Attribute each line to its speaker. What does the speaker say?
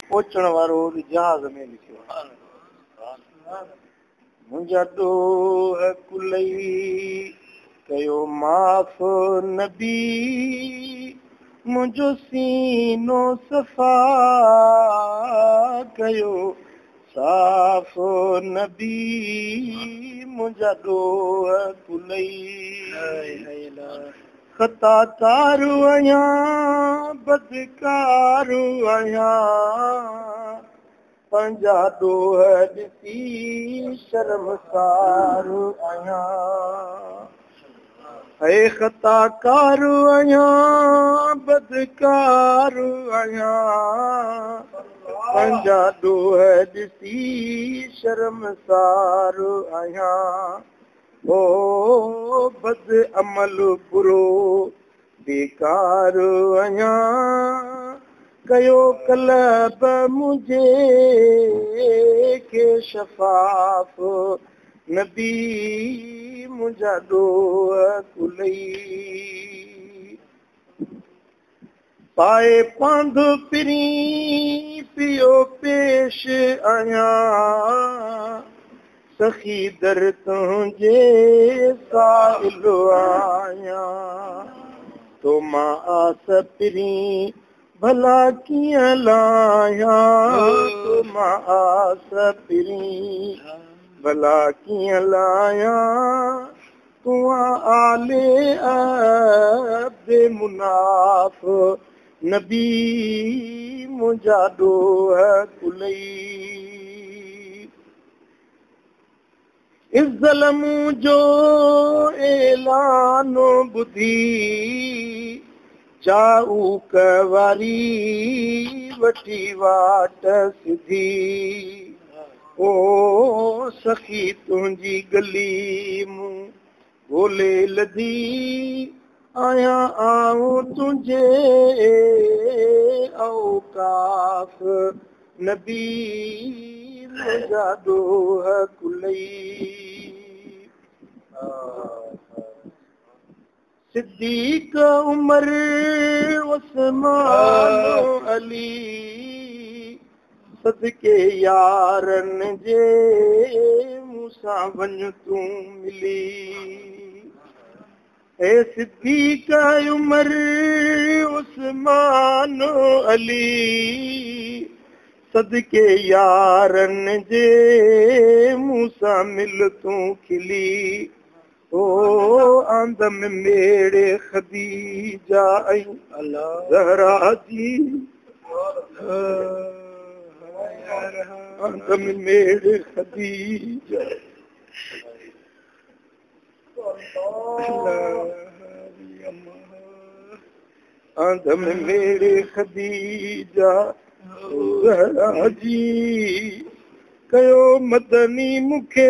Speaker 1: पहुचण वारो जहाज में लिखियो मुंहिंजा ॾोह कुलई कयो माफ़ नबी मुंहिंजो सीनो सफ़ा कयो साफ़ नबी मुंहिंजा ॾोह कुलई ख़ता तारू आहियां बदकारू आहियां पंहिंजा ॾोह ॾिसी शर्मसार आहियां हे ख़ताकारु आहियां बदकारु आहियां पंहिंजा ॾोह ॾिसी शर्मसार आहियां ओ बद अमल बुरो बेकार आहियां कयो कलब मुंहिंजे के शफ़ाफ़ नबी मुंहिंजा ॾोह कुलई पाए पांध पिरी पियो पेश आहियां सखी दर तुंहिंजे साहिल आहियां तो मां आस पिरी भला कीअं लाहियां तो मां आस पिरी भला कीअं लाहियां तूं आले अब्द मुनाफ़ नबी मुंहिंजा ॾोह कुलई इस ज़ल्म जो ऐलान ॿुधी चाऊक वारी वठी वाट सिधी ओ सखी तुंहिंजी गली मूं ॻोल्हे लधी आहियां आऊं तुंहिंजे औकाफ़ नबी मुंहिंजा ॾोह कुलई सिद्दीक़ उमर उस्मान अली सदके यारनि जे मूंसां वञ तूं मिली हे सिद्दीक़ उमर उस्मान अली सदके यारनि जे मूंसां मिल तूं खिली ओ आंदम मेड़े ख़दीजा ऐं ज़हरा जी आंदम मेड़े ख़दीजा आंदम मेड़े ख़दीजा ज़हरा जी कयो मदनी मूंखे